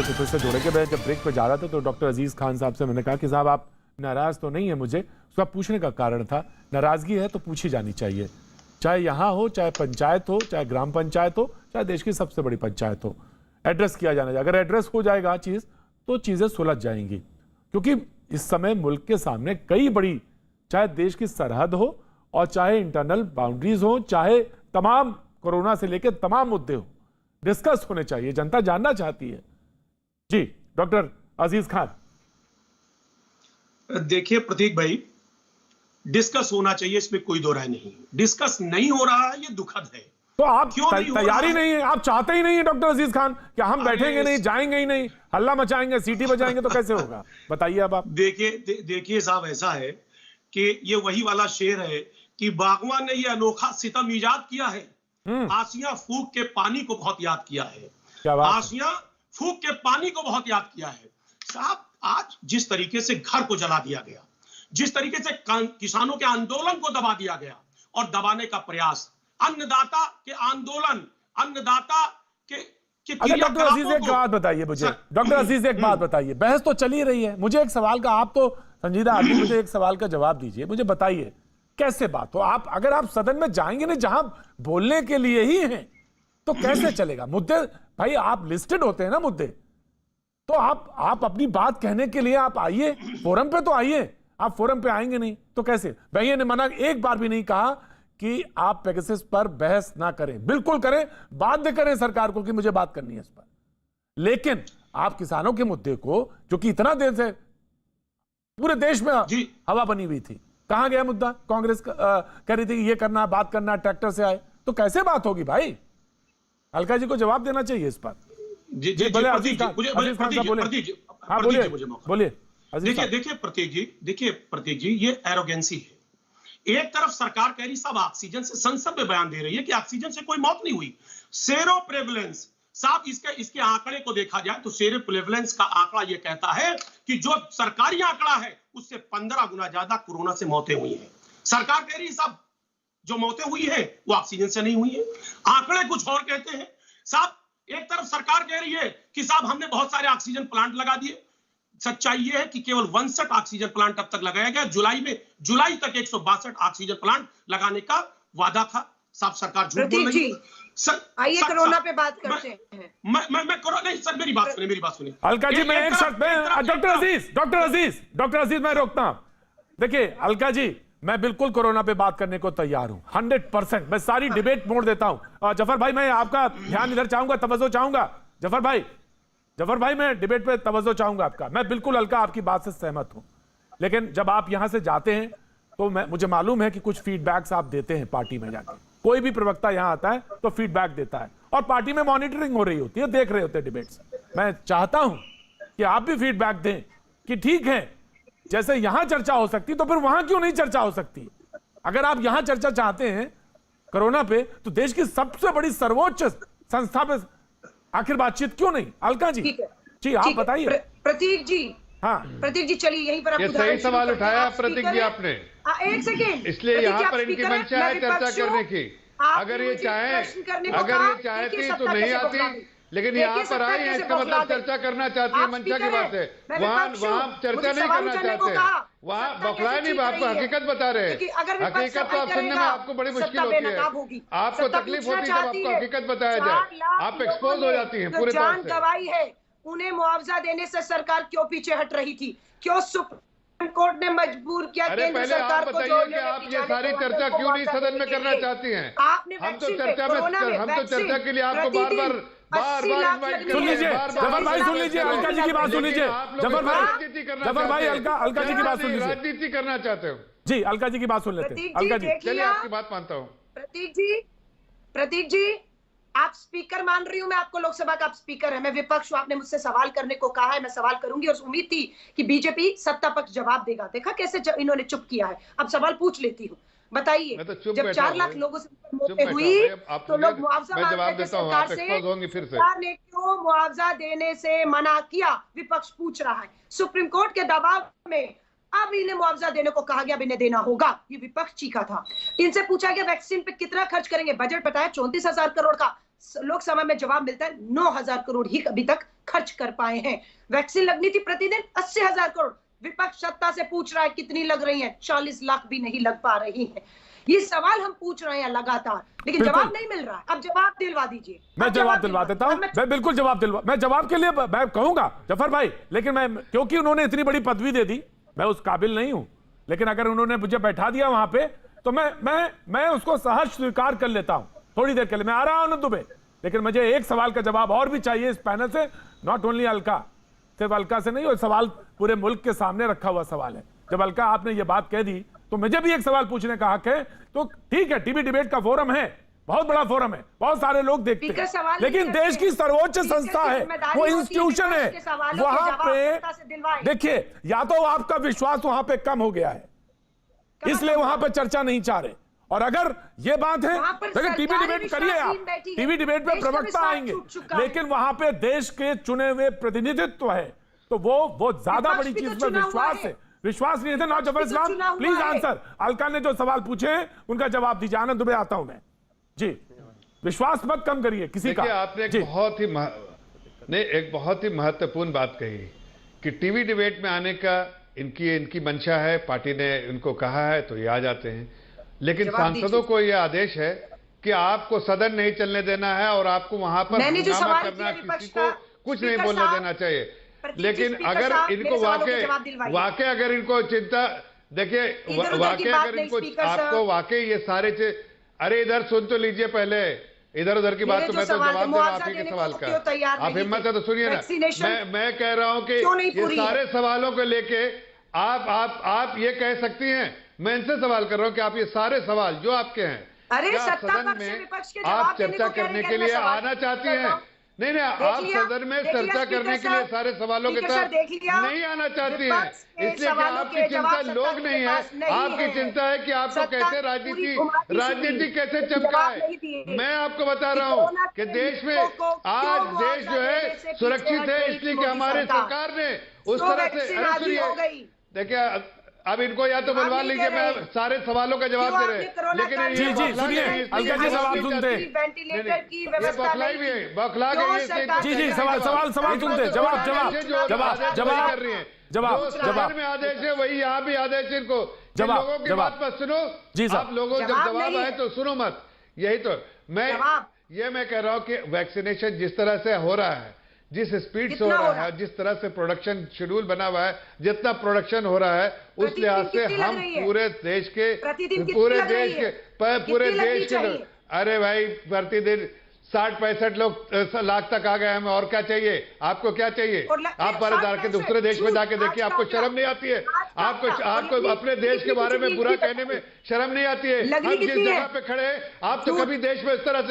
Channel को फिर से जोड़ेंगे। मैं जब ब्रेक पे जा रहा था तो डॉक्टर अजीज खान साहब से मैंने कहा कि साहब आप नाराज तो नहीं है मुझे, उसका पूछने का कारण था, नाराजगी है तो पूछी जानी चाहिए, चाहे यहाँ हो, चाहे पंचायत हो, चाहे ग्राम पंचायत हो, चाहे देश की सबसे बड़ी पंचायत हो, एड्रेस किया जाना चाहिए। अगर एड्रेस हो जाएगा चीज तो चीजें सुलझ जाएंगी, क्योंकि इस समय मुल्क के सामने कई बड़ी, चाहे देश की सरहद हो और चाहे इंटरनल बाउंड्रीज हो, चाहे तमाम कोरोना से लेकर तमाम मुद्दे हो, डिस्कस होने चाहिए, जनता जानना चाहती है। जी डॉक्टर अजीज खान। देखिए प्रतीक भाई, डिस्कस होना चाहिए, इसमें कोई दो राय नहीं। डिस्कस नहीं हो रहा है, ये दुखद है। तो आप क्यों तैयारी नहीं है, आप चाहते ही नहीं है डॉक्टर अजीज खान कि हम बैठेंगे नहीं, जाएंगे ही नहीं, हल्ला मचाएंगे, सीटी बजाएंगे, तो कैसे होगा बताइए अब आप। देखिए साहब, ऐसा है कि ये वही वाला शेर है कि बागवान ने ये अनोखा सितम ईजाद किया है, आसियां फूंक के पानी को बहुत याद किया है। क्या बात है? आसियां फूंक के पानी को बहुत याद किया है साहब। आज जिस तरीके से घर को जला दिया गया, जिस तरीके से किसानों के आंदोलन को दबा दिया गया और दबाने का प्रयास, अन्नदाता के आंदोलन, अन्नदाता के अच्छा डॉक्टर अजीज एक बात बताइए मुझे, डॉक्टर अजीज एक बात बताइए, बहस तो चली रही है, मुझे एक सवाल का, आप तो संजीदा आदमी, मुझे एक सवाल का जवाब दीजिए, मुझे बताइए कैसे बात हो, आप अगर आप सदन में जाएंगे नहीं जहां बोलने के लिए ही हैं तो कैसे चलेगा? मुद्दे भाई आप लिस्टेड होते हैं ना मुद्दे, तो आप अपनी बात कहने के लिए आप आइए, फोरम पे तो आइए, आप फोरम पे आएंगे नहीं तो कैसे? भैया ने मना एक बार भी नहीं कहा कि आप पेगासस पर बहस ना करें, बिल्कुल करें, बाध्य करें सरकार को कि मुझे बात करनी है इस पर, लेकिन आप किसानों के मुद्दे को, जो कि इतना देर से पूरे देश में हवा बनी हुई थी, कहां गया मुद्दा? कांग्रेस कह रही थी कि ये करना, बात करना, ट्रैक्टर से आए, तो कैसे बात होगी भाई? अलका जी को जवाब देना चाहिए इस पर। देखिए प्रतीक जी, ये एरोगेंसी है। एक तरफ सरकार कह रही साहब ऑक्सीजन से, संसद में बयान दे रही है कि ऑक्सीजन से कोई मौत नहीं हुई। सेरो प्रेवलेंस साहब, इसके आंकड़े को देखा जाए तो सेरो प्रेवलेंस का आंकड़ा यह कहता है कि जो सरकारी आंकड़ा है उससे 15 गुना ज्यादा कोरोना से मौतें हुई हैं। सरकार कह रही है साहब जो मौतें हुई है वो ऑक्सीजन से नहीं हुई है, आंकड़े कुछ और कहते हैं साहब। एक तरफ सरकार कह रही है कि साहब हमने बहुत सारे ऑक्सीजन प्लांट लगा दिए, सच्चाई ये है कि केवल 62 ऑक्सीजन प्लांट अब तक लगाया गया। जुलाई तक 162 ऑक्सीजन प्लांट लगाने का वादा था साहब, सरकार झूठ बोल रही है। आइए कोरोना पे बात करते हैं। मैं कोरोना नहीं सर, मेरी बात सुनिए अलका जी, मैं एक शर्त में, डॉक्टर अजीज मैं रोकता हूं। देखिए अलका जी, मैं बिल्कुल कोरोना पे बात करने को तैयार हूं 100%, मैं सारी डिबेट मोड़ देता हूं। जफर भाई मैं आपका ध्यान इधर चाहूंगा, तवज्जो चाहूंगा। जफर भाई मैं डिबेट पे तवज्जो चाहूंगा आपका। मैं बिल्कुल अलका आपकी बात से सहमत हूं, लेकिन जब आप यहां से जाते हैं तो मुझे मालूम है कि कुछ फीडबैक्स आप देते हैं पार्टी में जाकर, कोई भी प्रवक्ता यहां आता है तो फीडबैक देता है और पार्टी में मॉनिटरिंग हो रही होती है, देख रहे होते हैं डिबेट्स। मैं चाहता हूं कि आप भी फीडबैक दें कि ठीक है, जैसे यहां चर्चा हो सकती तो फिर वहां क्यों नहीं चर्चा हो सकती? अगर आप यहां चर्चा चाहते हैं कोरोना पे, तो देश की सबसे बड़ी सर्वोच्च संस्था पे आखिर बातचीत क्यों नहीं? अलका जी जी आप बताइए। प्रतीक जी, हाँ प्रतीक जी चलिए यहीं पर, ये सही सवाल उठाया प्रतीक जी आपने, एक सेकेंड, इसलिए यहाँ पर इनकी मंशा है चर्चा करने की। अगर ये चाहती तो नहीं आती, लेकिन यहाँ पर आई है, इसका मतलब चर्चा करना चाहती है, मंशा की बात है। वहाँ चर्चा नहीं करना चाहते, वहाँ बौखलाए नहीं, आपको हकीकत बता रहे हैं। हकीकत तो आप सुनने में आपको बड़ी मुश्किल होती है, आपको तकलीफ होती है जब आपको हकीकत बताया जाए, आप एक्सपोज हो जाती है पूरे तरह से। गवाही है, उन्हें मुआवजा देने से सरकार क्यों पीछे हट रही थी? क्यों सुप्रीम कोर्ट ने मजबूर किया केंद्र सरकार को? बताइए कि आप ये सारी चर्चा क्यों नहीं सदन में करना चाहती हैं? हम तो चर्चा के लिए आपको बार बार सुन लीजिए जफर भाई, सुन लीजिए अलका जी की बात सुन लीजिए। जफर भाई अलका जी की बात सुन लीजिए। राजनीति करना चाहते हो जी, अलका जी की बात सुन लेते हैं। अलका जी चलिए आपकी बात मानता हूँ। प्रतीक जी आप स्पीकर मान रही हूं मैं आपको, लोकसभा का आप स्पीकर है, मैं विपक्ष हूं, आपने मुझसे सवाल करने को कहा है, मैं सवाल करूंगी और उम्मीद थी कि बीजेपी सत्ता पक्ष जवाब देगा। देखा कैसे इन्होंने चुप किया है। अब सवाल पूछ लेती हूँ, बताइए जब 4 लाख लोगों से मौतें हुई तो लोग मुआवजा मांगते थे सरकार से, सरकार ने क्यों मुआवजा देने से मना किया? विपक्ष पूछ रहा है। सुप्रीम कोर्ट के दबाव में अब इन्हें मुआवजा देने को कहा गया, अब इन्हें देना होगा, ये विपक्ष चीखा था। इनसे पूछा गया वैक्सीन पे कितना खर्च करेंगे, बजट बताया 34,000 करोड़ का, लोकसभा में जवाब मिलता है 9,000 करोड़ ही अभी तक खर्च कर पाए हैं। वैक्सीन लगनी थी प्रतिदिन 80,000 करोड़, विपक्ष सत्ता से पूछ रहा है कितनी लग रही है, 40 लाख भी नहीं लग पा रही है। ये सवाल हम पूछ रहे हैं लगातार, लेकिन जवाब नहीं मिल रहा है। अब जवाब दिलवा दीजिए। मैं जवाब दिलवा देता हूं, मैं बिल्कुल जवाब दिलवा, मैं जवाब के लिए मैं कहूंगा जफर भाई, लेकिन मैं क्योंकि उन्होंने इतनी बड़ी पदवी दे दी, मैं उस काबिल नहीं हूं, लेकिन अगर उन्होंने मुझे बैठा दिया वहां पे तो मैं उसको सहज स्वीकार कर लेता हूं। थोड़ी देर के लिए मैं आ रहा हूं आनंद दुबे, लेकिन मुझे एक सवाल का जवाब और भी चाहिए इस पैनल से, नॉट ओनली अलका, सिर्फ अलका से नहीं, और सवाल पूरे मुल्क के सामने रखा हुआ सवाल है। जब अलका आपने ये बात कह दी तो मुझे भी एक सवाल पूछने का हक है। तो ठीक है, टीवी डिबेट का फोरम है, बहुत बड़ा फोरम है, बहुत सारे लोग देखते हैं, लेकिन देश की सर्वोच्च संस्था है, वो इंस्टीट्यूशन है, वहां पे देखिए या तो आपका विश्वास वहां पे कम हो गया है, इसलिए वहां पे चर्चा नहीं चाह रहे। और अगर ये बात है, देखिए टीवी डिबेट करिए आप, टीवी डिबेट में प्रवक्ता आएंगे, लेकिन वहां पे देश के चुने हुए प्रतिनिधित्व है, तो वो ज्यादा बड़ी चीज में विश्वास नहीं है। ना जफर इस्लाम प्लीज आंसर, अलका ने जो सवाल पूछे हैं उनका जवाब दीजिए। आनंद दुबे आता हूं मैं जी, विश्वास मत कम करिए किसी का। आपने एक बहुत ही महत्वपूर्ण बात कही कि टीवी डिबेट में आने का इनकी मंशा है, पार्टी ने इनको कहा है तो ये आ जाते हैं, लेकिन सांसदों को यह आदेश है कि आपको सदन नहीं चलने देना है और आपको वहां पर हंगामा करना, किसी को कुछ नहीं बोलने देना चाहिए। लेकिन अगर इनको वाकई अगर इनको चिंता, देखिए वाकई अगर इनको आपको वाकई ये सारे अरे इधर सुन तो लीजिए पहले, इधर उधर की बात तो मैं तो जवाब दे रहा हूं आप ही के सवाल का, आप हिम्मत है तो सुनिए ना। मैं कह रहा हूं कि ये सारे सवालों को लेके आप ये कह सकती हैं, मैं इनसे सवाल कर रहा हूं कि आप ये सारे सवाल जो आपके हैं, क्या सदन में आप चर्चा करने के लिए आना चाहती हैं? नहीं, आप सदन में चर्चा करने के लिए सारे सवालों के साथ नहीं आना चाहती हैं, इसलिए कि आपकी चिंता लोग नहीं है, आपकी चिंता है कि आपको कैसे राजनीति कैसे चमका है। मैं आपको बता रहा हूं कि देश में आज देश जो है सुरक्षित है, इसलिए कि हमारे सरकार ने उस तरह से, देखिए अब इनको या तो बुलवा लीजिए, मैं सारे सवालों का जवाब दे रहे हैं, लेकिन जी सुनिए अलका जी सवाल सुनते, बौखलाई भी है, बौखला गई जी सवाल सुनते, जवाब में आदेश है वही यहाँ भी आदेश है, इनको लोगों की बात पर सुनो जी, आप लोगों जब जवाब आए तो सुनो मत, यही तो मैं कह रहा हूँ कि वैक्सीनेशन जिस तरह से हो रहा है, जिस स्पीड से हो रहा है, जिस तरह से प्रोडक्शन शेड्यूल बना हुआ है, जितना प्रोडक्शन हो रहा है उस लिहाज से हम पूरे देश के अरे भाई प्रतिदिन 60-65 लाख तक आ गए हम, और क्या चाहिए आपको, क्या चाहिए? आप बाहर जाके दूसरे देश में जाके देखिए, आपको शर्म नहीं आती है? आपको अपने देश के बारे में बुरा कहने में शर्म नहीं आती है? हम जिस जगह पे खड़े हैं आप तो कभी देश में इस तरह से